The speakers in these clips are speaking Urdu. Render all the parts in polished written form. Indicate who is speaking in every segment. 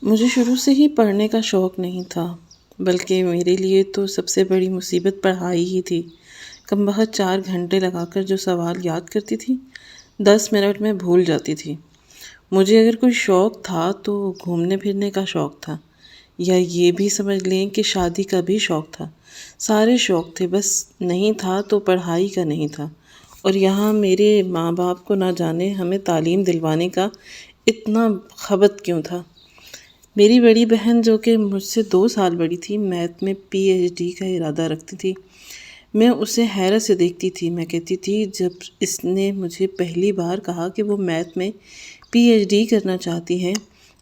Speaker 1: مجھے شروع سے ہی پڑھنے کا شوق نہیں تھا، بلکہ میرے لیے تو سب سے بڑی مصیبت پڑھائی ہی تھی۔ کم بخت 4 گھنٹے لگا کر جو سوال یاد کرتی تھی، 10 منٹ میں بھول جاتی تھی۔ مجھے اگر کوئی شوق تھا تو گھومنے پھرنے کا شوق تھا، یا یہ بھی سمجھ لیں کہ شادی کا بھی شوق تھا۔ سارے شوق تھے، بس نہیں تھا تو پڑھائی کا نہیں تھا۔ اور یہاں میرے ماں باپ کو نہ جانے ہمیں تعلیم دلوانے کا اتنا خبت کیوں تھا۔ میری بڑی بہن جو کہ مجھ سے 2 سال بڑی تھی، میتھ میں پی ایچ ڈی کا ارادہ رکھتی تھی۔ میں اسے حیرت سے دیکھتی تھی۔ میں کہتی تھی جب اس نے مجھے پہلی بار کہا کہ وہ میتھ میں پی ایچ ڈی کرنا چاہتی ہے،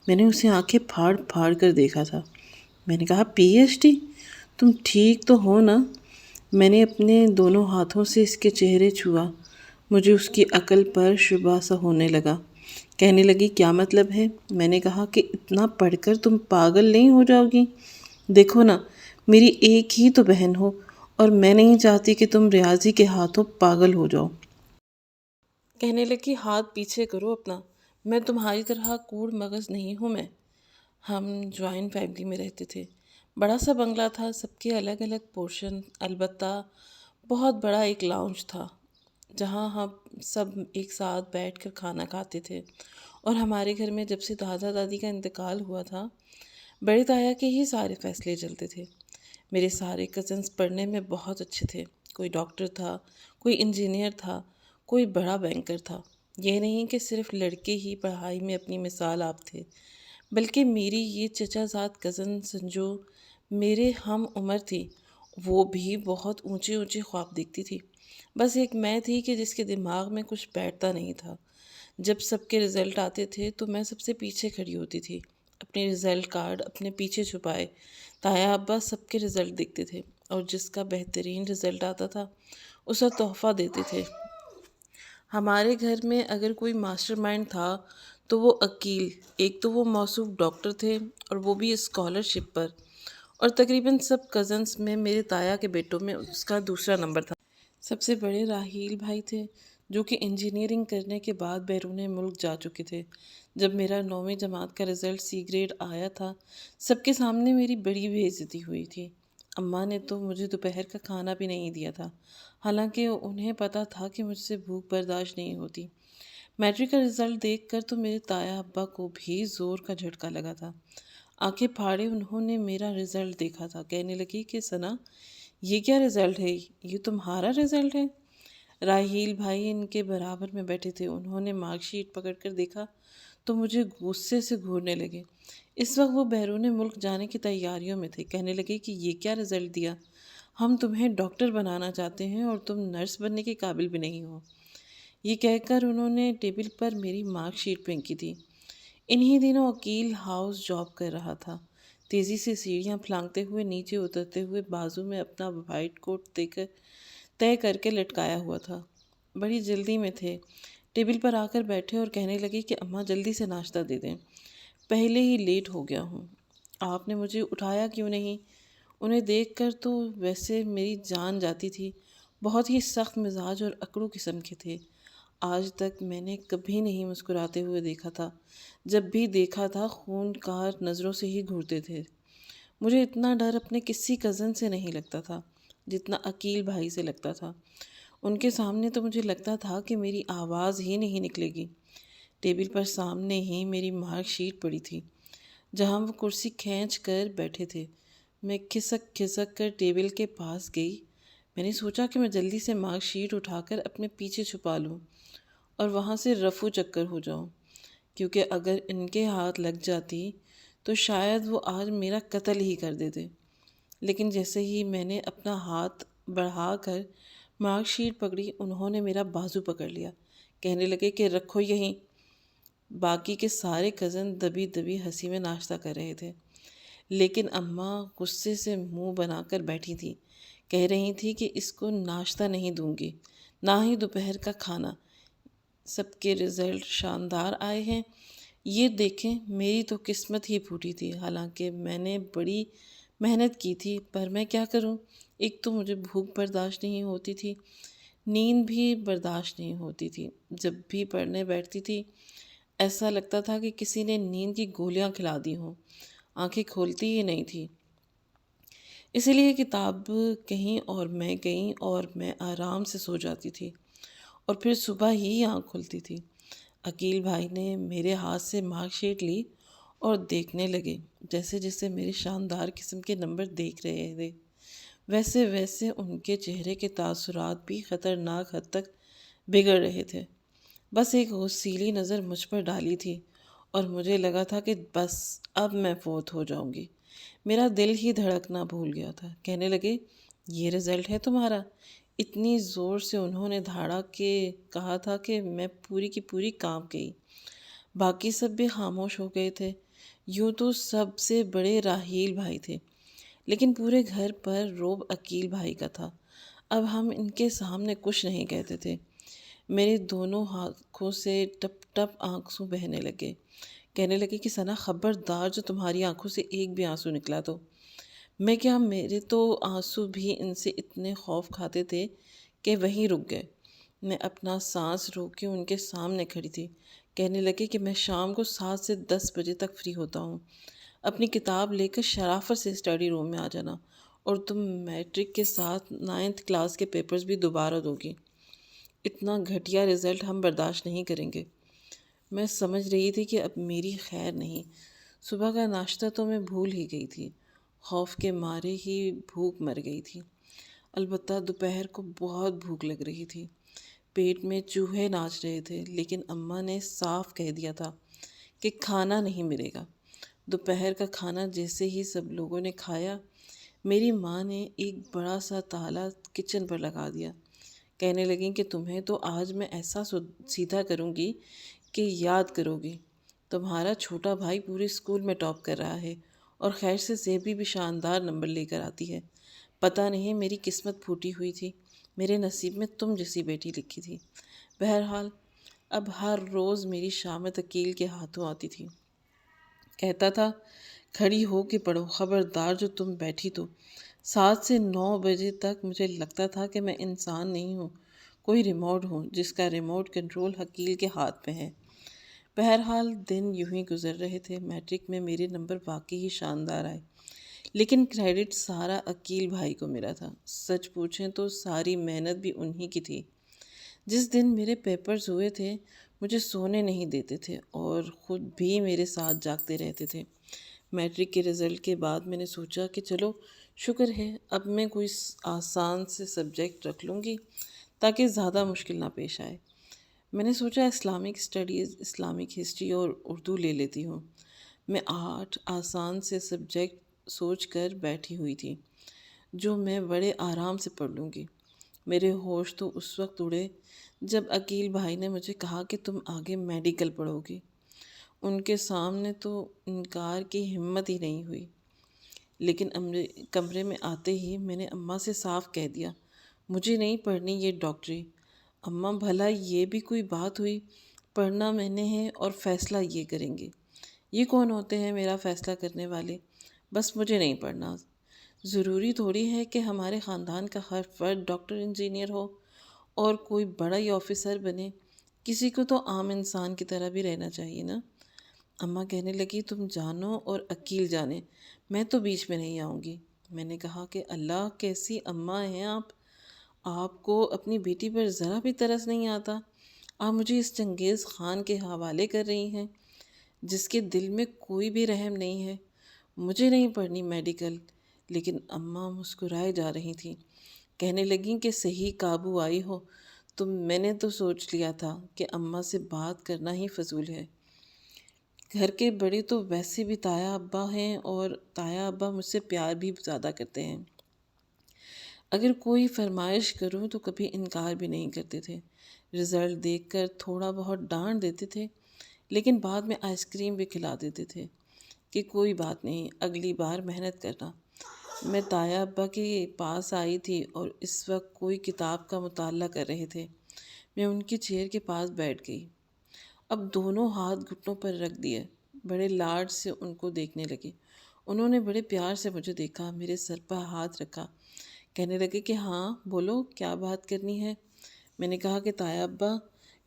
Speaker 1: میں نے اسے آنکھیں پھاڑ پھاڑ کر دیکھا تھا۔ میں نے کہا پی ایچ ڈی؟ تم ٹھیک تو ہو نا؟ میں نے اپنے دونوں ہاتھوں سے اس کے چہرے چھوا۔ مجھے اس کی عقل پر شبہ سا ہونے لگا۔ کہنے لگی کیا مطلب ہے؟ میں نے کہا کہ اتنا پڑھ کر تم پاگل نہیں ہو جاؤ گی؟ دیکھو نا، میری ایک ہی تو بہن ہو، اور میں نہیں چاہتی کہ تم ریاضی کے ہاتھوں پاگل ہو جاؤ۔ کہنے لگی ہاتھ پیچھے کرو اپنا، میں تمہاری طرح کوڑ مغز نہیں ہوں۔ ہم جوائنٹ فیملی میں رہتے تھے۔ بڑا سا بنگلہ تھا، سب کے الگ الگ پورشن، البتہ بہت بڑا ایک لاؤنج تھا جہاں ہم سب ایک ساتھ بیٹھ کر کھانا کھاتے تھے۔ اور ہمارے گھر میں جب سے دادا دادی کا انتقال ہوا تھا، بڑے تایا کے ہی سارے فیصلے چلتے تھے۔ میرے سارے کزنس پڑھنے میں بہت اچھے تھے۔ کوئی ڈاکٹر تھا، کوئی انجینئر تھا، کوئی بڑا بینکر تھا۔ یہ نہیں کہ صرف لڑکے ہی پڑھائی میں اپنی مثال آپ تھے، بلکہ میری یہ چچا زاد کزن جو میرے ہم عمر تھی، وہ بھی بہت اونچے اونچے خواب دیکھتی تھی۔ بس ایک میں تھی کہ جس کے دماغ میں کچھ بیٹھتا نہیں تھا۔ جب سب کے رزلٹ آتے تھے تو میں سب سے پیچھے کھڑی ہوتی تھی، اپنے رزلٹ کارڈ اپنے پیچھے چھپائے۔ تایا ابا سب کے رزلٹ دیکھتے تھے، اور جس کا بہترین رزلٹ آتا تھا اسے تحفہ دیتے تھے۔ ہمارے گھر میں اگر کوئی ماسٹر مائنڈ تھا تو وہ عقیل۔ ایک تو وہ موصوف ڈاکٹر تھے، اور وہ بھی اسکالرشپ پر، اور تقریباً سب کزنس میں میرے تایا کے بیٹوں میں اس کا دوسرا نمبر تھا۔ سب سے بڑے راحیل بھائی تھے، جو کہ انجینئرنگ کرنے کے بعد بیرون ملک جا چکے تھے۔ جب میرا 9ویں جماعت کا رزلٹ سی گریڈ آیا تھا، سب کے سامنے میری بڑی بے عزتی ہوئی تھی۔ اماں نے تو مجھے دوپہر کا کھانا بھی نہیں دیا تھا، حالانکہ انہیں پتہ تھا کہ مجھ سے بھوک برداشت نہیں ہوتی۔ میٹرک کا رزلٹ دیکھ کر تو میرے تایا ابا کو بھی زور کا جھٹکا لگا تھا۔ آنکھیں پھاڑے انہوں نے میرا رزلٹ دیکھا تھا۔ کہنے لگی کہ ثنا، یہ کیا رزلٹ ہے؟ یہ تمہارا رزلٹ ہے؟ راحیل بھائی ان کے برابر میں بیٹھے تھے۔ انہوں نے مارک شیٹ پکڑ کر دیکھا تو مجھے غصے سے گھورنے لگے۔ اس وقت وہ بیرون ملک جانے کی تیاریوں میں تھے۔ کہنے لگے کہ یہ کیا رزلٹ دیا؟ ہم تمہیں ڈاکٹر بنانا چاہتے ہیں اور تم نرس بننے کے قابل بھی نہیں ہو۔ یہ کہہ کر انہوں نے ٹیبل پر میری مارک شیٹ پھینکی تھی۔ انہی دنوں عقیل ہاؤس جاب کر رہا تھا۔ تیزی سے سیڑھیاں پھلانگتے ہوئے نیچے اترتے ہوئے بازو میں اپنا وائٹ کوٹ طے کر کے لٹکایا ہوا تھا۔ بڑی جلدی میں تھے۔ ٹیبل پر آ کر بیٹھے اور کہنے لگے کہ اماں جلدی سے ناشتہ دے دیں، پہلے ہی لیٹ ہو گیا ہوں۔ آپ نے مجھے اٹھایا کیوں نہیں؟ انہیں دیکھ کر تو ویسے میری جان جاتی تھی۔ بہت ہی سخت مزاج اور اکڑو قسم کے تھے۔ آج تک میں نے کبھی نہیں مسکراتے ہوئے دیکھا تھا۔ جب بھی دیکھا تھا خونخوار نظروں سے ہی گھورتے تھے۔ مجھے اتنا ڈر اپنے کسی کزن سے نہیں لگتا تھا جتنا عقیل بھائی سے لگتا تھا۔ ان کے سامنے تو مجھے لگتا تھا کہ میری آواز ہی نہیں نکلے گی۔ ٹیبل پر سامنے ہی میری مارک شیٹ پڑی تھی، جہاں وہ کرسی کھینچ کر بیٹھے تھے۔ میں کھسک کھسک کر ٹیبل کے پاس گئی۔ میں نے سوچا کہ میں جلدی سے مارک شیٹ اٹھا کر اپنے پیچھے چھپا لوں اور وہاں سے رفو چکر ہو جاؤں، کیونکہ اگر ان کے ہاتھ لگ جاتی تو شاید وہ آج میرا قتل ہی کر دیتے۔ لیکن جیسے ہی میں نے اپنا ہاتھ بڑھا کر مارک شیٹ پکڑی، انہوں نے میرا بازو پکڑ لیا۔ کہنے لگے کہ رکھو یہیں۔ باقی کے سارے کزن دبی دبی ہنسی میں ناشتہ کر رہے تھے، لیکن اماں غصے سے منہ بنا کر بیٹھی تھی۔ کہہ رہی تھی کہ اس کو ناشتہ نہیں دوں گی، نہ ہی دوپہر کا کھانا۔ سب کے رزلٹ شاندار آئے ہیں، یہ دیکھیں میری تو قسمت ہی پھوٹی تھی۔ حالانکہ میں نے بڑی محنت کی تھی، پر میں کیا کروں؟ ایک تو مجھے بھوک برداشت نہیں ہوتی تھی، نیند بھی برداشت نہیں ہوتی تھی۔ جب بھی پڑھنے بیٹھتی تھی ایسا لگتا تھا کہ کسی نے نیند کی گولیاں کھلا دی ہوں، آنکھیں کھولتی ہی نہیں تھی۔ اسی لیے کتاب کہیں اور میں کہیں اور میں آرام سے سو جاتی تھی اور پھر صبح ہی آنکھ کھلتی تھی۔ عقیل بھائی نے میرے ہاتھ سے مارک شیٹ لی اور دیکھنے لگے، جیسے جیسے میرے شاندار قسم کے نمبر دیکھ رہے تھے ویسے ویسے ان کے چہرے کے تاثرات بھی خطرناک حد تک بگڑ رہے تھے۔ بس ایک غصیلی نظر مجھ پر ڈالی تھی اور مجھے لگا تھا کہ بس اب میں فوت ہو جاؤں گی۔ میرا دل ہی دھڑکنا بھول گیا تھا۔ کہنے لگے، یہ رزلٹ ہے تمہارا؟ اتنی زور سے انہوں نے دھاڑا کہ کہا تھا کہ میں پوری کی پوری کانپ گئی۔ باقی سب بھی خاموش ہو گئے تھے۔ یوں تو سب سے بڑے راحیل بھائی تھے، لیکن پورے گھر پر رعب عقیل بھائی کا تھا۔ اب ہم ان کے سامنے کچھ نہیں کہتے تھے۔ میرے دونوں آنکھوں سے ٹپ ٹپ آنسو بہنے لگے۔ کہنے لگے کہ ثنا خبردار، جو تمہاری آنکھوں سے ایک بھی آنسو نکلا تو میں کیا، میرے تو آنسو بھی ان سے اتنے خوف کھاتے تھے کہ وہیں رک گئے۔ میں اپنا سانس روک کے ان کے سامنے کھڑی تھی۔ کہنے لگے کہ میں شام کو 7 سے 10 بجے تک فری ہوتا ہوں، اپنی کتاب لے کر شرافت سے اسٹڈی روم میں آ جانا، اور تم میٹرک کے ساتھ 9th کلاس کے پیپرز بھی دوبارہ دو گی۔ اتنا گھٹیا رزلٹ ہم برداشت نہیں کریں گے۔ میں سمجھ رہی تھی کہ اب میری خیر نہیں۔ صبح کا ناشتہ تو میں بھول ہی گئی تھی، خوف کے مارے ہی بھوک مر گئی تھی۔ البتہ دوپہر کو بہت بھوک لگ رہی تھی، پیٹ میں چوہے ناچ رہے تھے، لیکن اماں نے صاف کہہ دیا تھا کہ کھانا نہیں ملے گا۔ دوپہر کا کھانا جیسے ہی سب لوگوں نے کھایا، میری ماں نے ایک بڑا سا تالا کچن پر لگا دیا۔ کہنے لگیں کہ تمہیں تو آج میں ایسا سیدھا کروں گی کہ یاد کرو گی۔ تمہارا چھوٹا بھائی پورے اسکول میں ٹاپ کر رہا ہے، اور خیر سے زیبی بھی شاندار نمبر لے کر آتی ہے۔ پتہ نہیں میری قسمت پھوٹی ہوئی تھی، میرے نصیب میں تم جیسی بیٹی لکھی تھی۔ بہرحال اب ہر روز میری شامت عقیل کے ہاتھوں آتی تھی۔ کہتا تھا، کھڑی ہو کے پڑھو، خبردار جو تم بیٹھی تو 7 سے 9 بجے تک مجھے لگتا تھا کہ میں انسان نہیں ہوں، کوئی ریموٹ ہوں جس کا ریموٹ کنٹرول عقیل کے ہاتھ میں ہے۔ بہرحال دن یوں ہی گزر رہے تھے۔ میٹرک میں میرے نمبر واقعی ہی شاندار آئے، لیکن کریڈٹ سارا عقیل بھائی کو ملا تھا۔ سچ پوچھیں تو ساری محنت بھی انہی کی تھی۔ جس دن میرے پیپرز ہوئے تھے، مجھے سونے نہیں دیتے تھے اور خود بھی میرے ساتھ جاگتے رہتے تھے۔ میٹرک کے رزلٹ کے بعد میں نے سوچا کہ چلو شکر ہے، اب میں کوئی آسان سے سبجیکٹ رکھ لوں گی تاکہ زیادہ مشکل نہ پیش آئے۔ میں نے سوچا اسلامک اسٹڈیز، اسلامک ہسٹری اور اردو لے لیتی ہوں۔ میں 8 آسان سے سبجیکٹ سوچ کر بیٹھی ہوئی تھی جو میں بڑے آرام سے پڑھ لوں گی۔ میرے ہوش تو اس وقت اڑے جب عقیل بھائی نے مجھے کہا کہ تم آگے میڈیکل پڑھو گی۔ ان کے سامنے تو انکار کی ہمت ہی نہیں ہوئی، لیکن کمرے میں آتے ہی میں نے اماں سے صاف کہہ دیا، مجھے نہیں پڑھنی یہ ڈاکٹری۔ اماں بھلا یہ بھی کوئی بات ہوئی؟ پڑھنا میں نے ہے اور فیصلہ یہ کریں گے۔ یہ کون ہوتے ہیں میرا فیصلہ کرنے والے؟ بس مجھے نہیں پڑھنا۔ ضروری تھوڑی ہے کہ ہمارے خاندان کا ہر فرد ڈاکٹر انجینئر ہو اور کوئی بڑا ہی آفیسر بنے، کسی کو تو عام انسان کی طرح بھی رہنا چاہیے نا۔ اماں کہنے لگی، تم جانو اور عقیل جانے، میں تو بیچ میں نہیں آؤں گی۔ میں نے کہا کہ اللہ، کیسی اماں ہیں آپ کو اپنی بیٹی پر ذرا بھی ترس نہیں آتا؟ آپ مجھے اس چنگیز خان کے حوالے کر رہی ہیں جس کے دل میں کوئی بھی رحم نہیں ہے۔ مجھے نہیں پڑھنی میڈیکل۔ لیکن اماں مسکرائے جا رہی تھیں۔ کہنے لگیں کہ صحیح قابو آئی ہو، تو میں نے تو سوچ لیا تھا کہ اماں سے بات کرنا ہی فضول ہے۔ گھر کے بڑے تو ویسے بھی تایا ابا ہیں، اور تایا ابا مجھ سے پیار بھی زیادہ کرتے ہیں۔ اگر کوئی فرمائش کروں تو کبھی انکار بھی نہیں کرتے تھے۔ رزلٹ دیکھ کر تھوڑا بہت ڈانٹ دیتے تھے، لیکن بعد میں آئس کریم بھی کھلا دیتے تھے کہ کوئی بات نہیں، اگلی بار محنت کرنا۔ میں تایا ابا کے پاس آئی تھی اور اس وقت کوئی کتاب کا مطالعہ کر رہے تھے۔ میں ان کی چیئر کے پاس بیٹھ گئی۔ اب دونوں ہاتھ گھٹنوں پر رکھ دیے، بڑے لاڈ سے ان کو دیکھنے لگے۔ انہوں نے بڑے پیار سے مجھے دیکھا، میرے سر پر ہاتھ رکھا۔ کہنے لگے کہ ہاں بولو، کیا بات کرنی ہے؟ میں نے کہا کہ تایا ابا،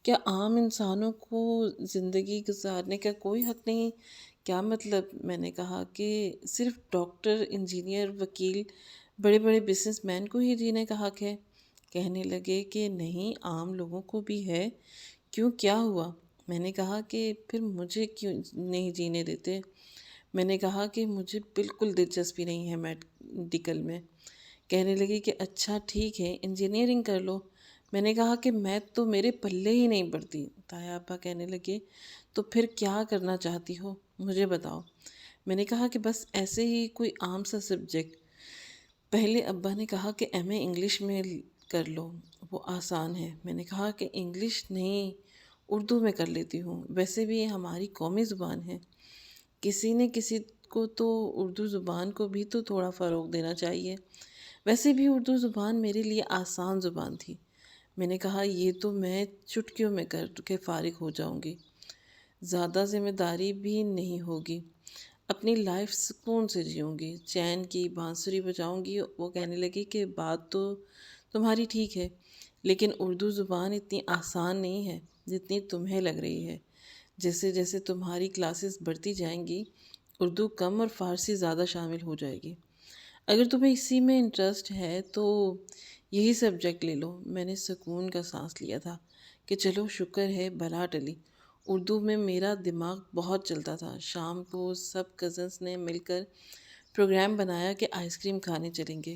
Speaker 1: کیا عام انسانوں کو زندگی گزارنے کا کوئی حق نہیں؟ کیا مطلب؟ میں نے کہا کہ صرف ڈاکٹر، انجینئر، وکیل، بڑے بڑے بزنس مین کو ہی جینے کا حق ہے؟ کہنے لگے کہ نہیں، عام لوگوں کو بھی ہے۔ کیوں، کیا ہوا؟ میں نے کہا کہ پھر مجھے کیوں نہیں جینے دیتے؟ میں نے کہا کہ مجھے بالکل دلچسپی نہیں ہے میڈیکل میں۔ کہنے لگی کہ اچھا ٹھیک ہے، انجینئرنگ کر لو۔ میں نے کہا کہ میں تو، میرے پلے ہی نہیں پڑتی۔ تایا ابا کہنے لگے تو پھر کیا کرنا چاہتی ہو، مجھے بتاؤ۔ میں نے کہا کہ بس ایسے ہی کوئی عام سا سبجیکٹ۔ پہلے ابا نے کہا کہ ایم اے انگلش میں کر لو، وہ آسان ہے۔ میں نے کہا کہ انگلش نہیں، اردو میں کر لیتی ہوں، ویسے بھی یہ ہماری قومی زبان ہے۔ کسی نے کسی کو تو اردو زبان کو بھی تو تھوڑا فروغ دینا چاہیے۔ ویسے بھی اردو زبان میرے لیے آسان زبان تھی۔ میں نے کہا یہ تو میں چٹکیوں میں کر کے فارغ ہو جاؤں گی، زیادہ ذمہ داری بھی نہیں ہوگی، اپنی لائف سکون سے جیوں گی، چین کی بانسری بجاؤں گی۔ وہ کہنے لگی کہ بات تو تمہاری ٹھیک ہے، لیکن اردو زبان اتنی آسان نہیں ہے جتنی تمہیں لگ رہی ہے۔ جیسے جیسے تمہاری کلاسز بڑھتی جائیں گی، اردو کم اور فارسی زیادہ شامل ہو جائے گی۔ اگر تمہیں اسی میں انٹرسٹ ہے تو یہی سبجیکٹ لے لو۔ میں نے سکون کا سانس لیا تھا کہ چلو شکر ہے بلا ٹلی۔ اردو میں میرا دماغ بہت چلتا تھا۔ شام کو سب کزنس نے مل کر پروگرام بنایا کہ آئس کریم کھانے چلیں گے۔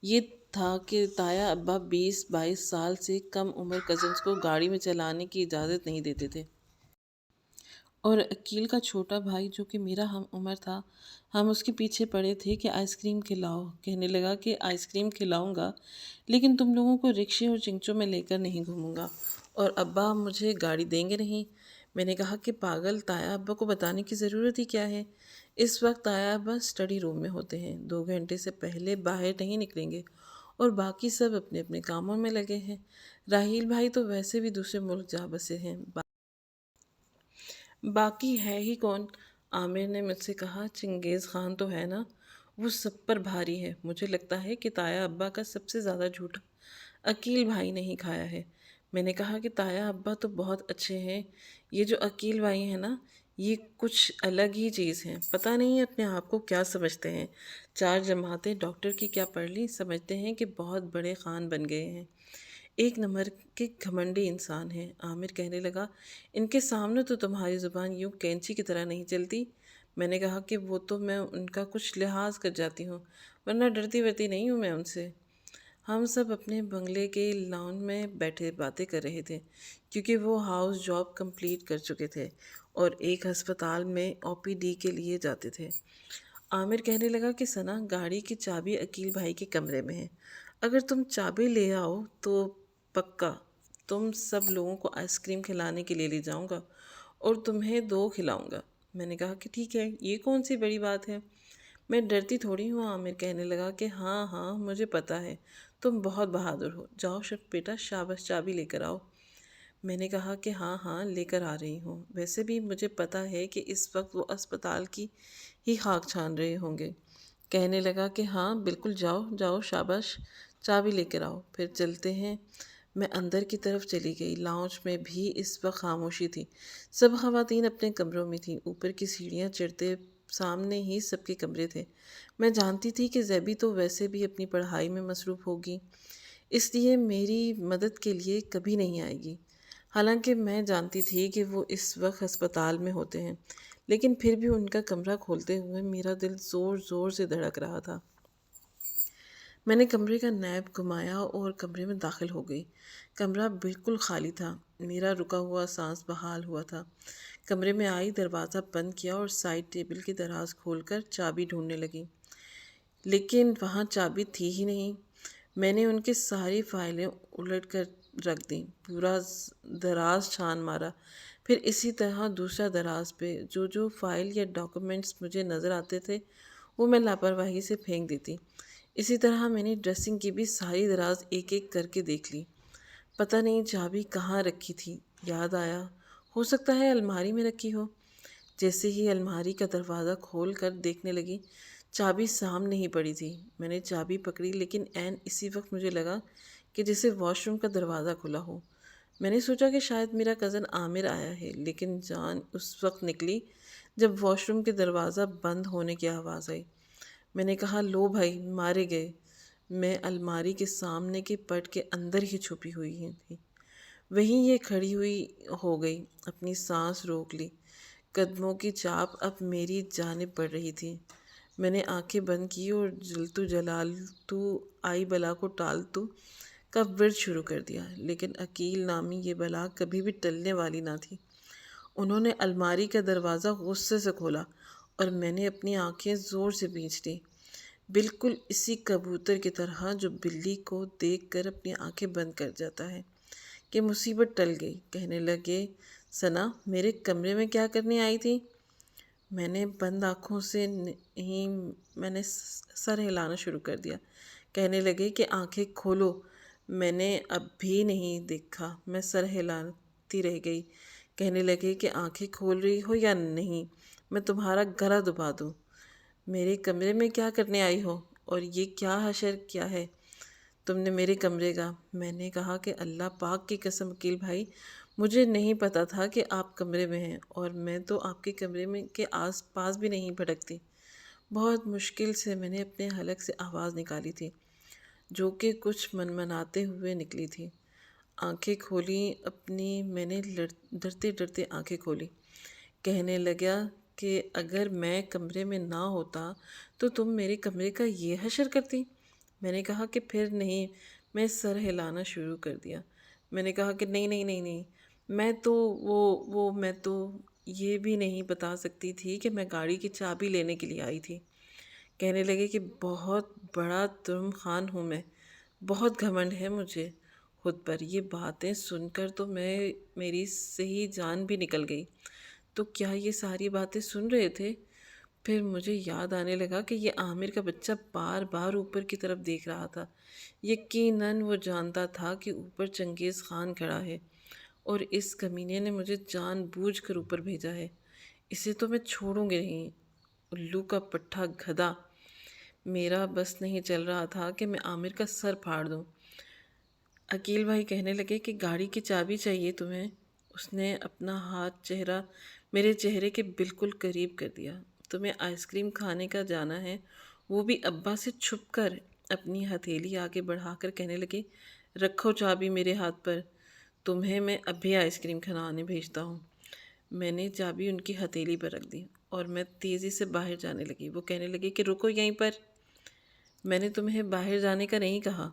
Speaker 1: یہ تھا کہ تایا ابا 20-22 سال سے کم عمر کزنس کو گاڑی میں چلانے کی اجازت نہیں دیتے تھے، اور عقیل کا چھوٹا بھائی جو کہ میرا ہم عمر تھا، ہم اس کے پیچھے پڑے تھے کہ آئس کریم کھلاؤ۔ کہنے لگا کہ آئس کریم کھلاؤں گا، لیکن تم لوگوں کو رکشے اور چنچوں میں لے کر نہیں گھوموں گا، اور ابا مجھے گاڑی دیں گے نہیں۔ میں نے کہا کہ پاگل، تایا ابا کو بتانے کی ضرورت ہی کیا ہے؟ اس وقت تایا ابا اسٹڈی روم میں ہوتے ہیں، 2 گھنٹے سے پہلے باہر نہیں نکلیں گے، اور باقی سب اپنے اپنے کاموں میں لگے ہیں۔ راہیل بھائی تو ویسے بھی دوسرے ملک جا بسے ہیں، باقی ہے ہی کون؟ عامر نے مجھ سے کہا چنگیز خان تو ہے نا، وہ سب پر بھاری ہے۔ مجھے لگتا ہے کہ تایا ابا کا سب سے زیادہ جھوٹ عقیل بھائی نے ہی کھایا ہے۔ میں نے کہا کہ تایا ابا تو بہت اچھے ہیں، یہ جو عقیل بھائی ہیں نا، یہ کچھ الگ ہی چیز ہیں۔ پتہ نہیں اپنے آپ کو کیا سمجھتے ہیں، 4 جماعتیں ڈاکٹر کی کیا پڑھ لی، سمجھتے ہیں کہ بہت بڑے خان بن گئے ہیں، 1 نمبر کے گھمنڈی انسان ہیں۔ عامر کہنے لگا ان کے سامنے تو تمہاری زبان یوں کینچی کی طرح نہیں چلتی۔ میں نے کہا کہ وہ تو میں ان کا کچھ لحاظ کر جاتی ہوں، ورنہ ڈرتی ورتی نہیں ہوں میں ان سے۔ ہم سب اپنے بنگلے کے لان میں بیٹھے باتیں کر رہے تھے، کیونکہ وہ ہاؤس جاب کمپلیٹ کر چکے تھے اور ایک ہسپتال میں او پی ڈی کے لیے جاتے تھے۔ عامر کہنے لگا کہ ثنا، گاڑی کی چابی عقیل بھائی کے کمرے میں ہے، اگر تم چابی لے آؤ تو پکا تم سب لوگوں کو آئس کریم کھلانے کے لیے لے جاؤں گا، اور تمہیں 2 کھلاؤں گا۔ میں نے کہا کہ ٹھیک ہے، یہ کون سی بڑی بات ہے، میں ڈرتی تھوڑی ہوں۔ عامر کہنے لگا کہ ہاں ہاں مجھے پتہ ہے، تم بہت بہادر ہو، جاؤ بیٹا، شاباش، چابی لے کر آؤ۔ میں نے کہا کہ ہاں ہاں لے کر آ رہی ہوں، ویسے بھی مجھے پتہ ہے کہ اس وقت وہ اسپتال کی ہی خاک چھان رہے ہوں گے۔ کہنے لگا کہ ہاں بالکل، جاؤ جاؤ، شاباش، چابی لے کر آؤ، پھر چلتے ہیں۔ میں اندر کی طرف چلی گئی۔ لاؤنج میں بھی اس وقت خاموشی تھی، سب خواتین اپنے کمروں میں تھیں۔ اوپر کی سیڑھیاں چڑھتے سامنے ہی سب کے کمرے تھے۔ میں جانتی تھی کہ زیبی تو ویسے بھی اپنی پڑھائی میں مصروف ہوگی، اس لیے میری مدد کے لیے کبھی نہیں آئے گی۔ حالانکہ میں جانتی تھی کہ وہ اس وقت ہسپتال میں ہوتے ہیں، لیکن پھر بھی ان کا کمرہ کھولتے ہوئے میرا دل زور زور سے دھڑک رہا تھا۔ میں نے کمرے کا نیب گھمایا اور کمرے میں داخل ہو گئی۔ کمرہ بالکل خالی تھا، میرا رکا ہوا سانس بحال ہوا تھا۔ کمرے میں آئی، دروازہ بند کیا اور سائڈ ٹیبل کی دراز کھول کر چابی ڈھونڈنے لگی، لیکن وہاں چابی تھی ہی نہیں۔ میں نے ان کی ساری فائلیں الٹ کر رکھ دیں، پورا دراز چھان مارا، پھر اسی طرح دوسرا دراز پہ جو فائل یا ڈاکومنٹس مجھے نظر آتے تھے وہ میں لاپرواہی سے پھینک دیتی۔ اسی طرح میں نے ڈریسنگ کی بھی ساری دراز ایک ایک کر کے دیکھ لی۔ پتہ نہیں چابی کہاں رکھی تھی، یاد آیا ہو سکتا ہے الماری میں رکھی ہو۔ جیسے ہی الماری کا دروازہ کھول کر دیکھنے لگی، چابی سامنے ہی پڑی تھی۔ میں نے چابی پکڑی، لیکن عین اسی وقت مجھے لگا کہ جیسے واش روم کا دروازہ کھلا ہو۔ میں نے سوچا کہ شاید میرا کزن عامر آیا ہے، لیکن جان اس وقت نکلی جب واش روم کے دروازہ بند ہونے کی آواز آئی۔ میں نے کہا، لو بھائی مارے گئے۔ میں الماری کے سامنے کے پٹ کے اندر ہی چھپی ہوئی تھی۔ وہیں یہ کھڑی ہوئی ہو گئی، اپنی سانس روک لی۔ قدموں کی چاپ اب میری جانب پڑ رہی تھی۔ میں نے آنکھیں بند کی اور جلتو جلالتو آئی بلا کو ٹالتو کا ورد شروع کر دیا، لیکن عقیل نامی یہ بلا کبھی بھی ٹلنے والی نہ تھی۔ انہوں نے الماری کا دروازہ غصے سے کھولا اور میں نے اپنی آنکھیں زور سے بھینچ لیں، بالکل اسی کبوتر کی طرح جو بلی کو دیکھ کر اپنی آنکھیں بند کر جاتا ہے کہ مصیبت ٹل گئی۔ کہنے لگے، ثنا میرے کمرے میں کیا کرنے آئی تھی؟ میں نے بند آنکھوں سے میں نے سر ہلانا شروع کر دیا۔ کہنے لگے کہ آنکھیں کھولو۔ میں نے اب بھی نہیں دیکھا، میں سر ہلاتی رہ گئی۔ کہنے لگے کہ آنکھیں کھول رہی ہو یا نہیں، میں تمہارا گلا دبا دوں۔ میرے کمرے میں کیا کرنے آئی ہو؟ اور یہ کیا حشر کیا ہے تم نے میرے کمرے کا؟ میں نے کہا کہ اللہ پاک کی قسم عقیل بھائی، مجھے نہیں پتا تھا کہ آپ کمرے میں ہیں، اور میں تو آپ کے کمرے میں کے آس پاس بھی نہیں بھٹکتی۔ بہت مشکل سے میں نے اپنے حلق سے آواز نکالی تھی، جو کہ کچھ منمناتے ہوئے نکلی تھی۔ آنکھیں کھولیں اپنی، میں نے ڈرتے ڈرتے آنکھیں کھولی۔ کہنے لگا کہ اگر میں کمرے میں نہ ہوتا تو تم میرے کمرے کا یہ حشر کرتی؟ میں نے کہا کہ پھر نہیں۔ میں سر ہلانا شروع کر دیا۔ میں نے کہا کہ نہیں نہیں نہیں نہیں، میں تو یہ بھی نہیں بتا سکتی تھی کہ میں گاڑی کی چابی لینے کے لیے آئی تھی۔ کہنے لگے کہ بہت بڑا جرم خان ہوں میں، بہت گھمنڈ ہے مجھے خود پر۔ یہ باتیں سن کر تو میری صحیح جان بھی نکل گئی۔ تو کیا یہ ساری باتیں سن رہے تھے؟ پھر مجھے یاد آنے لگا کہ یہ عامر کا بچہ بار بار اوپر کی طرف دیکھ رہا تھا۔ یقیناً وہ جانتا تھا کہ اوپر چنگیز خان کھڑا ہے، اور اس کمینے نے مجھے جان بوجھ کر اوپر بھیجا ہے۔ اسے تو میں چھوڑوں گی نہیں، الو کا پٹھا گدھا۔ میرا بس نہیں چل رہا تھا کہ میں عامر کا سر پھاڑ دوں۔ عقیل بھائی کہنے لگے کہ گاڑی کی چابی چاہیے تمہیں؟ اس نے اپنا ہاتھ میرے چہرے کے بالکل قریب کر دیا۔ تمہیں آئس کریم کھانے کا جانا ہے، وہ بھی ابا سے چھپ کر؟ اپنی ہتھیلی آگے بڑھا کر کہنے لگے، رکھو چابی میرے ہاتھ پر، تمہیں میں ابھی آئس کریم کھلانے بھیجتا ہوں۔ میں نے چابی ان کی ہتھیلی پر رکھ دی اور میں تیزی سے باہر جانے لگی۔ وہ کہنے لگے کہ رکو یہیں پر۔ میں نے تمہیں باہر جانے کا نہیں کہا،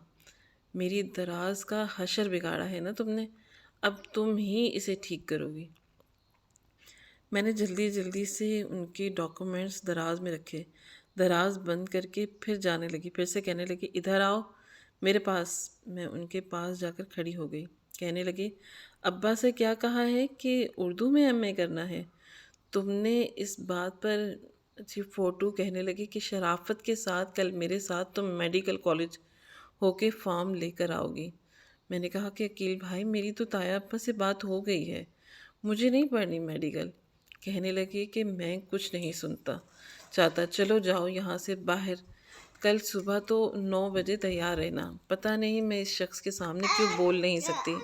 Speaker 1: میری دراز کا حشر بگاڑا ہے نا تم نے، اب تم ہی اسے ٹھیک کرو گی۔ میں نے جلدی جلدی سے ان کے ڈاکومنٹس دراز میں رکھے، دراز بند کر کے پھر جانے لگی۔ پھر سے کہنے لگے، ادھر آؤ میرے پاس۔ میں ان کے پاس جا کر کھڑی ہو گئی۔ کہنے لگے، ابا سے کیا کہا ہے کہ اردو میں ایم اے کرنا ہے؟ تم نے اس بات پر فوٹو؟ کہنے لگے کہ شرافت کے ساتھ کل میرے ساتھ تم میڈیکل کالج ہو کے فارم لے کر آؤ گی۔ میں نے کہا کہ عقیل بھائی، میری تو تایا ابا سے بات ہو گئی ہے، مجھے نہیں پڑھنی میڈیکل۔ کہنے لگے کہ میں کچھ نہیں سنتا چاہتا، چلو جاؤ یہاں سے باہر، کل صبح تو 9 بجے تیار رہنا۔ پتہ نہیں میں اس شخص کے سامنے کیوں بول نہیں سکتی،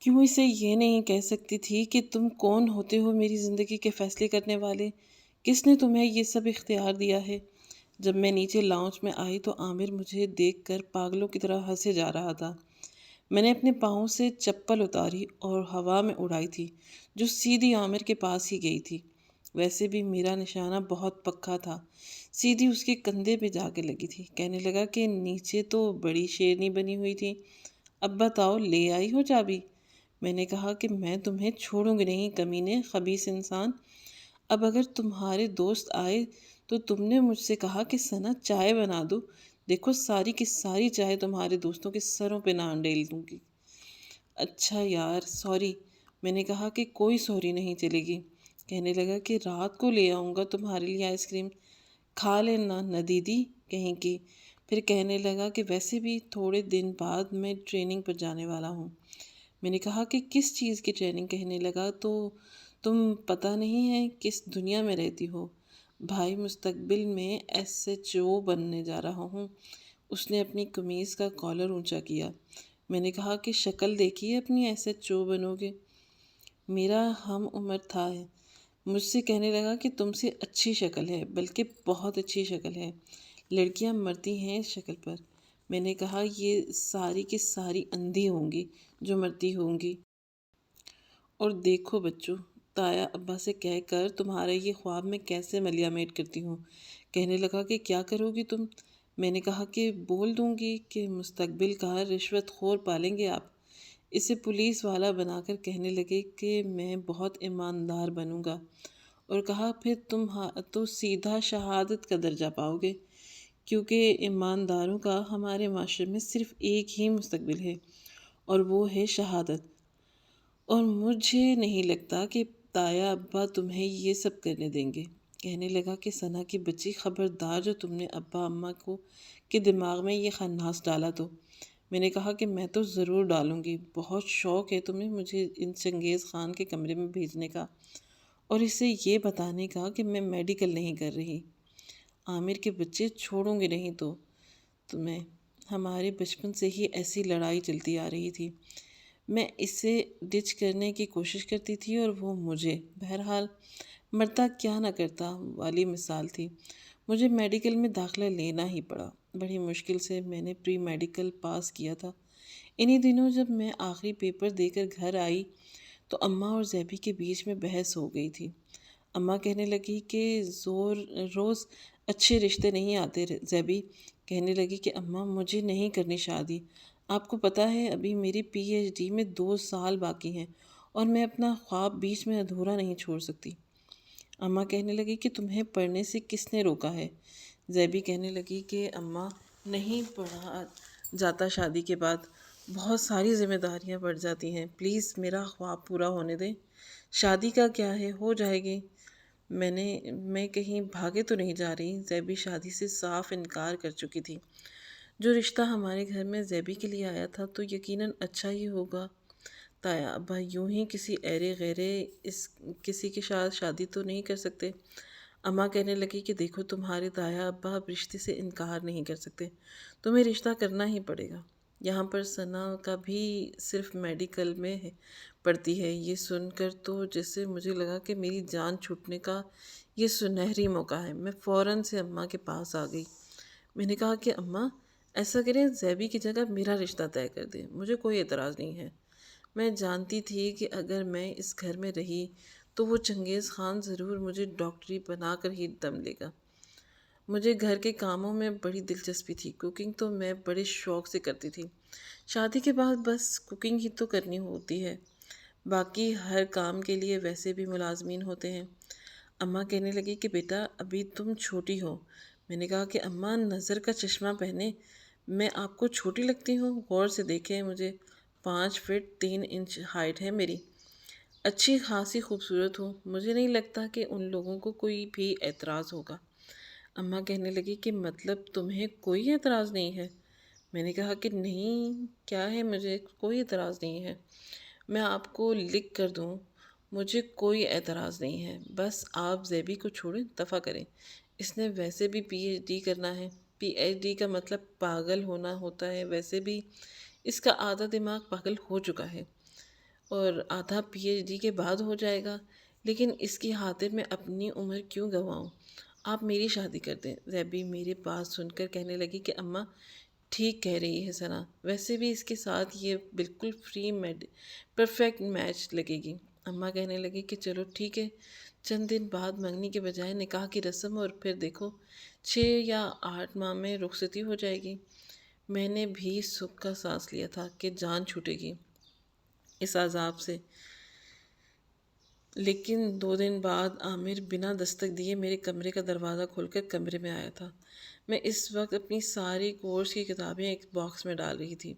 Speaker 1: کیوں اسے یہ نہیں کہہ سکتی تھی کہ تم کون ہوتے ہو میری زندگی کے فیصلے کرنے والے؟ کس نے تمہیں یہ سب اختیار دیا ہے؟ جب میں نیچے لاؤنج میں آئی تو عامر مجھے دیکھ کر پاگلوں کی طرح ہنسے جا رہا تھا۔ میں نے اپنے پاؤں سے چپل اتاری اور ہوا میں اڑائی تھی، جو سیدھی عامر کے پاس ہی گئی تھی۔ ویسے بھی میرا نشانہ بہت پکا تھا، سیدھی اس کے کندھے پہ جا کے لگی تھی۔ کہنے لگا کہ نیچے تو بڑی شیرنی بنی ہوئی تھی، اب بتاؤ لے آئی ہو چابی؟ میں نے کہا کہ میں تمہیں چھوڑوں گی نہیں، کمینے خبیث انسان۔ اب اگر تمہارے دوست آئے تو تم نے مجھ سے کہا کہ ثنا چائے بنا دو، دیکھو ساری کی ساری چائے تمہارے دوستوں کے سروں پہ نہ ڈیل دوں گی۔ اچھا یار، سوری۔ میں نے کہا کہ کوئی سوری نہیں چلے گی۔ کہنے لگا کہ رات کو لے آؤں گا تمہارے لیے آئس کریم، کھا لینا ندیدی کہیں کی۔ پھر کہنے لگا کہ ویسے بھی تھوڑے دن بعد میں ٹریننگ پر جانے والا ہوں۔ میں نے کہا کہ کس چیز کی ٹریننگ؟ کہنے لگا تو تم پتہ نہیں ہے کس دنیا میں رہتی ہو؟ بھائی مستقبل میں SHO بننے جا رہا ہوں۔ اس نے اپنی قمیض کا کالر اونچا کیا۔ میں نے کہا کہ شکل دیکھیے اپنی، ایسے چو بنو گے۔ میرا ہم عمر تھا مجھ سے کہنے لگا کہ تم سے اچھی شکل ہے، بلکہ بہت اچھی شکل ہے، لڑکیاں مرتی ہیں اس شکل پر۔ میں نے کہا یہ ساری کی ساری اندھی ہوں گی جو مرتی ہوں گی۔ اور دیکھو بچوں، تایا ابا سے کہہ کر تمہارا یہ خواب میں کیسے ملیا میٹ کرتی ہوں۔ کہنے لگا کہ کیا کرو گی تم؟ میں نے کہا کہ بول دوں گی کہ مستقبل کا رشوت خور پالیں گے آپ۔ اسے پولیس والا بنا کر کہنے لگے کہ میں بہت ایماندار بنوں گا، اور کہا پھر تم تو سیدھا شہادت کا درجہ پاؤ گے، کیونکہ ایمانداروں کا ہمارے معاشرے میں صرف ایک ہی مستقبل ہے، اور وہ ہے شہادت۔ اور مجھے نہیں لگتا کہ تایا ابا تمہیں یہ سب کرنے دیں گے۔ کہنے لگا کہ ثنا کی بچی، خبردار جو تم نے ابا اماں کے دماغ میں یہ خناس ڈالا تو۔ میں نے کہا کہ میں تو ضرور ڈالوں گی، بہت شوق ہے تمہیں مجھے ان چنگیز خان کے کمرے میں بھیجنے کا، اور اسے یہ بتانے کا کہ میں میڈیکل نہیں کر رہی۔ عامر کے بچے چھوڑوں گے نہیں تو تمہیں۔ ہمارے بچپن سے ہی ایسی لڑائی چلتی آ رہی تھی، میں اسے ڈچ کرنے کی کوشش کرتی تھی اور وہ مجھے۔ بہرحال مرتا کیا نہ کرتا والی مثال تھی۔ مجھے میڈیکل میں داخلہ لینا ہی پڑا۔ بڑی مشکل سے میں نے پری میڈیکل پاس کیا تھا۔ انہی دنوں جب میں آخری پیپر دے کر گھر آئی تو اماں اور زیبی کے بیچ میں بحث ہو گئی تھی۔ اماں کہنے لگی کہ روز اچھے رشتے نہیں آتے زیبی۔ کہنے لگی کہ اماں مجھے نہیں کرنی شادی، آپ کو پتہ ہے ابھی میری پی ایچ ڈی میں 2 سال باقی ہیں، اور میں اپنا خواب بیچ میں ادھورا نہیں چھوڑ سکتی۔ اماں کہنے لگی کہ تمہیں پڑھنے سے کس نے روکا ہے؟ زیبی کہنے لگی کہ اماں نہیں پڑھا جاتا شادی کے بعد، بہت ساری ذمہ داریاں بڑھ جاتی ہیں، پلیز میرا خواب پورا ہونے دیں۔ شادی کا کیا ہے، ہو جائے گی۔ میں کہیں بھاگے تو نہیں جا رہی۔ زیبی شادی سے صاف انکار کر چکی تھی۔ جو رشتہ ہمارے گھر میں زیبی کے لیے آیا تھا تو یقیناً اچھا ہی ہوگا۔ تایا ابا یوں ہی کسی ایرے غیرے کسی کے ساتھ شادی تو نہیں کر سکتے۔ اماں کہنے لگی کہ دیکھو تمہارے تایا ابا اب رشتے سے انکار نہیں کر سکتے، تمہیں رشتہ کرنا ہی پڑے گا۔ یہاں پر ثنا کا بھی صرف میڈیکل میں پڑھتی ہے۔ یہ سن کر تو جیسے مجھے لگا کہ میری جان چھوٹنے کا یہ سنہری موقع ہے۔ میں فوراً سے اماں کے پاس آ گئی۔ میں نے کہا کہ اماں ایسا کریں، زیبی کی جگہ میرا رشتہ طے کر دیں، مجھے کوئی اعتراض نہیں ہے۔ میں جانتی تھی کہ اگر میں اس گھر میں رہی تو وہ چنگیز خان ضرور مجھے ڈاکٹری بنا کر ہی دم لے گا۔ مجھے گھر کے کاموں میں بڑی دلچسپی تھی، کوکنگ تو میں بڑے شوق سے کرتی تھی۔ شادی کے بعد بس کوکنگ ہی تو کرنی ہوتی ہے، باقی ہر کام کے لیے ویسے بھی ملازمین ہوتے ہیں۔ اماں کہنے لگی کہ بیٹا ابھی تم چھوٹی ہو۔ میں نے کہا کہ اماں نظر کا چشمہ پہنے میں آپ کو چھوٹی لگتی ہوں؟ غور سے دیکھیں مجھے، 5 فٹ 3 انچ ہائٹ ہے میری، اچھی خاصی خوبصورت ہوں، مجھے نہیں لگتا کہ ان لوگوں کو کوئی بھی اعتراض ہوگا۔ اماں کہنے لگی کہ مطلب تمہیں کوئی اعتراض نہیں ہے؟ میں نے کہا کہ نہیں، کیا ہے، مجھے کوئی اعتراض نہیں ہے، میں آپ کو لکھ کر دوں، مجھے کوئی اعتراض نہیں ہے، بس آپ زیبی کو چھوڑیں، دفع کریں، اس نے ویسے بھی پی ایچ ڈی کرنا ہے۔ پی ایچ ڈی کا مطلب پاگل ہونا ہوتا ہے، ویسے بھی اس کا آدھا دماغ پاگل ہو چکا ہے، اور آدھا پی ایچ ڈی کے بعد ہو جائے گا، لیکن اس کی خاطر میں اپنی عمر کیوں گنواؤں؟ آپ میری شادی کر دیں۔ زیبی میرے پاس سن کر کہنے لگی کہ اماں ٹھیک کہہ رہی ہے ثنا، ویسے بھی اس کے ساتھ یہ بالکل پرفیکٹ میچ لگے گی۔ اماں کہنے لگی کہ چلو ٹھیک ہے، چند دن بعد منگنی کے بجائے نکاح کی رسم، اور پھر دیکھو 6 یا 8 ماہ میں رخصتی ہو جائے گی۔ میں نے بھی سکھ کا سانس لیا تھا کہ جان چھوٹے گی اس عذاب سے، لیکن 2 دن بعد عامر بنا دستک دیے میرے کمرے کا دروازہ کھول کر کمرے میں آیا تھا۔ میں اس وقت اپنی ساری کورس کی کتابیں ایک باکس میں ڈال رہی تھی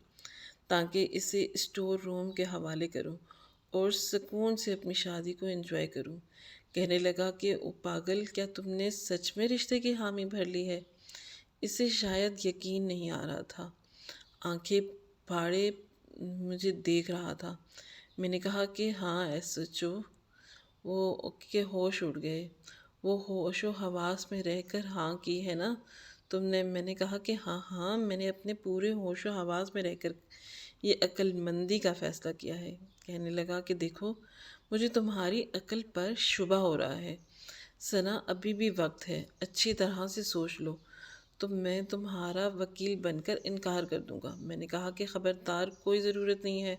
Speaker 1: تاکہ اسے اسٹور روم کے حوالے کروں اور سکون سے اپنی شادی کو انجوائے کروں۔ کہنے لگا کہ او پاگل، کیا تم نے سچ میں رشتے کی حامی بھر لی ہے؟ اسے شاید یقین نہیں آ رہا تھا، آنکھیں پھاڑے مجھے دیکھ رہا تھا۔ میں نے کہا کہ ہاں ایس ایچ او۔ وہ کے ہوش اڑ گئے۔ وہ ہوش و حواس میں رہ کر ہاں کی ہے نا تم نے؟ میں نے کہا کہ ہاں، میں نے اپنے پورے ہوش و حواس میں رہ کر یہ عقل مندی کا فیصلہ کیا ہے۔ کہنے لگا کہ دیکھو مجھے تمہاری عقل پر شبہ ہو رہا ہے ثنا، ابھی بھی وقت ہے، اچھی طرح سے سوچ لو تو میں تمہارا وکیل بن کر انکار کر دوں گا۔ میں نے کہا کہ خبردار، کوئی ضرورت نہیں ہے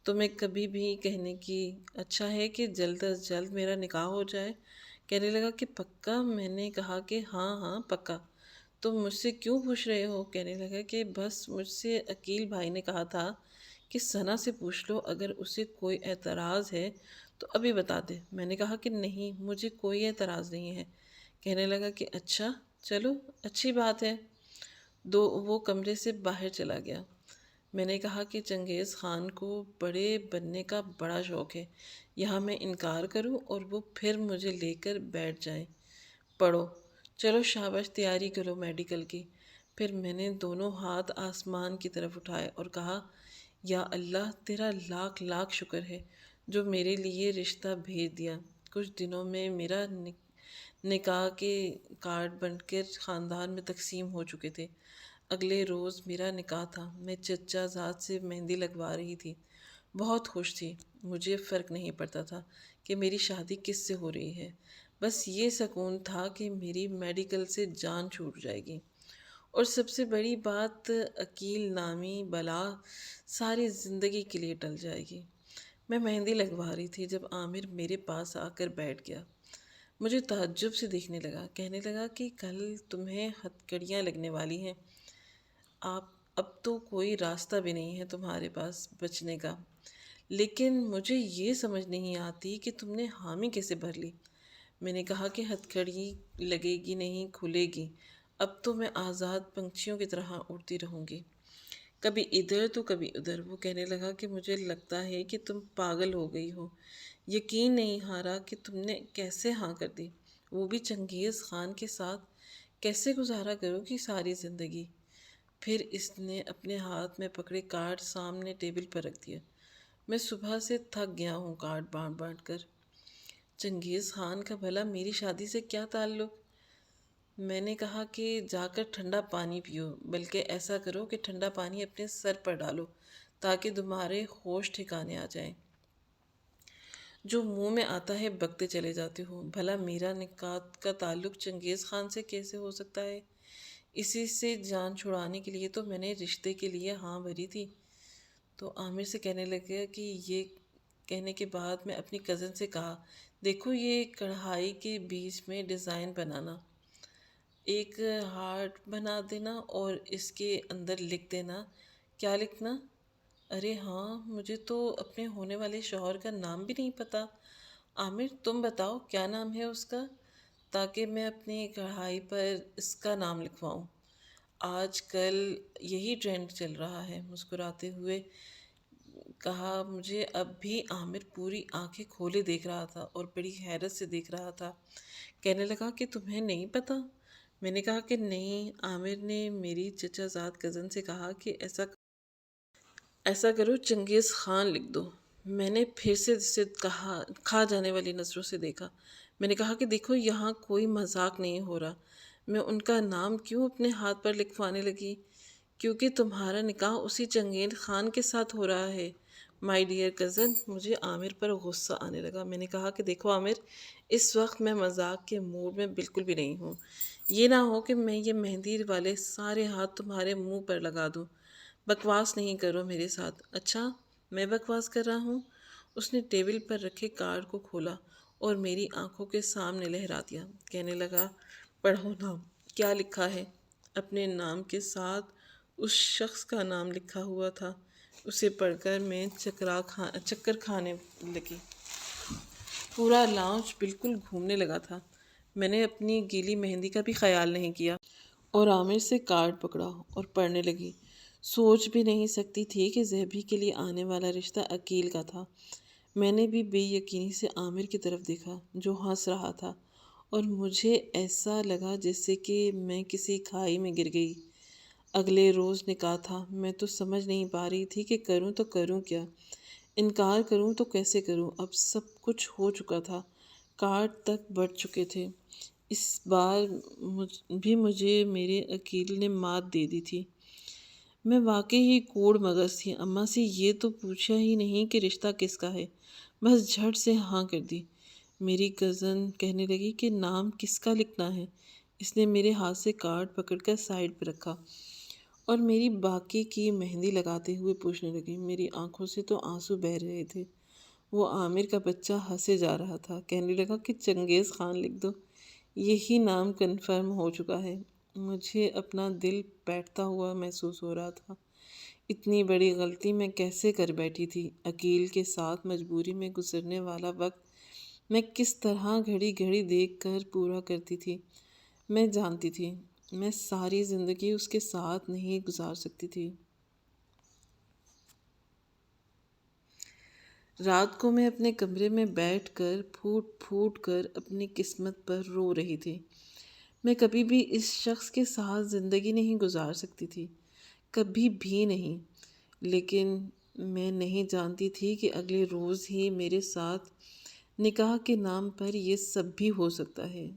Speaker 1: تمہیں کبھی بھی کہنے کی، اچھا ہے کہ جلد از جلد میرا نکاح ہو جائے۔ کہنے لگا کہ پکا؟ میں نے کہا کہ ہاں ہاں پکا، تم مجھ سے کیوں پوچھ رہے ہو؟ کہنے لگا کہ بس مجھ سے عقیل بھائی نے کہا تھا کہ ثنا سے پوچھ لو، اگر اسے کوئی اعتراض ہے تو ابھی بتا دے۔ میں نے کہا کہ نہیں، مجھے کوئی اعتراض نہیں ہے۔ کہنے لگا کہ اچھا چلو اچھی بات ہے۔ وہ کمرے سے باہر چلا گیا۔ میں نے کہا کہ چنگیز خان کو بڑے بننے کا بڑا شوق ہے، یہاں میں انکار کروں اور وہ پھر مجھے لے کر بیٹھ جائیں، پڑھو چلو شاباش، تیاری کرو میڈیکل کی۔ پھر میں نے دونوں ہاتھ آسمان کی طرف اٹھائے اور کہا یا اللہ، تیرا لاکھ لاکھ شکر ہے جو میرے لیے رشتہ بھیج دیا۔ کچھ دنوں میں میرا نکاح کے کارڈ بن کر خاندان میں تقسیم ہو چکے تھے۔ اگلے روز میرا نکاح تھا۔ میں چچا زاد سے مہندی لگوا رہی تھی، بہت خوش تھی۔ مجھے فرق نہیں پڑتا تھا کہ میری شادی کس سے ہو رہی ہے، بس یہ سکون تھا کہ میری میڈیکل سے جان چھوٹ جائے گی، اور سب سے بڑی بات عقیل نامی بلا ساری زندگی کے لیے ٹل جائے گی۔ میں مہندی لگوا رہی تھی جب عامر میرے پاس آ کر بیٹھ گیا، مجھے تعجب سے دیکھنے لگا۔ کہنے لگا کہ کل تمہیں ہتھکڑیاں لگنے والی ہیں، اب تو کوئی راستہ بھی نہیں ہے تمہارے پاس بچنے کا، لیکن مجھے یہ سمجھ نہیں آتی کہ تم نے حامی کیسے بھر لی۔ میں نے کہا کہ ہتھکڑی لگے گی نہیں، کھلے گی، اب تو میں آزاد پنچھیوں کی طرح اڑتی رہوں گی، کبھی ادھر تو کبھی ادھر۔ وہ کہنے لگا کہ مجھے لگتا ہے کہ تم پاگل ہو گئی ہو، یقین نہیں ہارا کہ تم نے کیسے ہاں کر دی، وہ بھی چنگیز خان کے ساتھ، کیسے گزارا کرو گی ساری زندگی۔ پھر اس نے اپنے ہاتھ میں پکڑے کارڈ سامنے ٹیبل پر رکھ دیا۔ میں صبح سے تھک گیا ہوں کارڈ بانٹ بانٹ کر۔ چنگیز خان کا بھلا میری شادی سے کیا تعلق؟ میں نے کہا کہ جا کر ٹھنڈا پانی پیو، بلکہ ایسا کرو کہ ٹھنڈا پانی اپنے سر پر ڈالو تاکہ تمہارے ہوش ٹھکانے آ جائیں، جو منہ میں آتا ہے بکتے چلے جاتے ہو۔ بھلا میرا نکاح کا تعلق چنگیز خان سے کیسے ہو سکتا ہے؟ اسی سے جان چھڑانے کے لیے تو میں نے رشتے کے لیے ہاں بھری تھی۔ تو عامر سے کہنے لگا کہ یہ کہنے کے بعد میں اپنی کزن سے کہا، دیکھو یہ کڑھائی کے بیچ میں ڈیزائن بنانا، ایک ہارٹ بنا دینا اور اس کے اندر لکھ دینا۔ کیا لکھنا؟ ارے ہاں، مجھے تو اپنے ہونے والے شوہر کا نام بھی نہیں پتا۔ عامر تم بتاؤ کیا نام ہے اس کا، تاکہ میں اپنی کڑھائی پر اس کا نام لکھواؤں۔ آج کل یہی ٹرینڈ چل رہا ہے۔ مسکراتے ہوئے کہا۔ مجھے اب بھی عامر پوری آنکھیں کھولے دیکھ رہا تھا اور بڑی حیرت سے دیکھ رہا تھا۔ کہنے لگا کہ تمہیں نہیں پتا؟ میں نے کہا کہ نہیں۔ عامر نے میری چچا زاد کزن سے کہا کہ ایسا کرو چنگیز خان لکھ دو۔ میں نے پھر سے اسے کھا جانے والی نظروں سے دیکھا۔ میں نے کہا کہ دیکھو یہاں کوئی مذاق نہیں ہو رہا، میں ان کا نام کیوں اپنے ہاتھ پر لکھوانے لگی؟ کیونکہ تمہارا نکاح اسی چنگیز خان کے ساتھ ہو رہا ہے مائی ڈیئر کزن۔ مجھے عامر پر غصہ آنے لگا۔ میں نے کہا کہ دیکھو عامر، اس وقت میں مذاق کے موڈ میں بالکل بھی نہیں ہوں، یہ نہ ہو کہ میں یہ مہندی والے سارے ہاتھ تمہارے منہ پر لگا دوں۔ بکواس نہیں کرو میرے ساتھ۔ اچھا میں بکواس کر رہا ہوں؟ اس نے ٹیبل پر رکھے کارڈ کو کھولا اور میری آنکھوں کے سامنے لہرا دیا۔ کہنے لگا پڑھو نام، کیا لکھا ہے؟ اپنے نام کے ساتھ اس شخص کا نام لکھا ہوا تھا۔ اسے پڑھ کر میں چکر کھانے لگی۔ پورا لاؤنج بالکل گھومنے لگا تھا۔ میں نے اپنی گیلی مہندی کا بھی خیال نہیں کیا اور عامر سے کارڈ پکڑا اور پڑھنے لگی۔ سوچ بھی نہیں سکتی تھی کہ زیبی کے لیے آنے والا رشتہ عقیل کا تھا۔ میں نے بھی بے یقینی سے عامر کی طرف دیکھا جو ہنس رہا تھا، اور مجھے ایسا لگا جیسے کہ میں کسی کھائی میں گر گئی۔ اگلے روز نکاح تھا۔ میں تو سمجھ نہیں پا رہی تھی کہ کروں تو کروں کیا، انکار کروں تو کیسے کروں۔ اب سب کچھ ہو چکا تھا، کارڈ تک بٹ چکے تھے۔ اس بار بھی مجھے میرے عقیل نے مات دے دی تھی۔ میں واقعی ہی کوڑ مغز تھی۔ اماں سے یہ تو پوچھا ہی نہیں کہ رشتہ کس کا ہے، بس جھٹ سے ہاں کر دی۔ میری کزن کہنے لگی کہ نام کس کا لکھنا ہے۔ اس نے میرے ہاتھ سے کارڈ پکڑ کر سائڈ پہ رکھا اور میری باقی کی مہندی لگاتے ہوئے پوچھنے لگی۔ میری آنکھوں سے تو آنسو بہہ رہے تھے۔ وہ عامر کا بچہ ہنسے جا رہا تھا، کہنے لگا کہ چنگیز خان لکھ دو، یہی نام کنفرم ہو چکا ہے۔ مجھے اپنا دل بیٹھتا ہوا محسوس ہو رہا تھا۔ اتنی بڑی غلطی میں کیسے کر بیٹھی تھی؟ عقیل کے ساتھ مجبوری میں گزرنے والا وقت میں کس طرح گھڑی گھڑی دیکھ کر پورا کرتی تھی۔ میں جانتی تھی میں ساری زندگی اس کے ساتھ نہیں گزار سکتی تھی۔ رات کو میں اپنے کمرے میں بیٹھ کر پھوٹ پھوٹ کر اپنی قسمت پر رو رہی تھی۔ میں کبھی بھی اس شخص کے ساتھ زندگی نہیں گزار سکتی تھی، کبھی بھی نہیں۔ لیکن میں نہیں جانتی تھی کہ اگلے روز ہی میرے ساتھ نکاح کے نام پر یہ سب بھی ہو سکتا ہے۔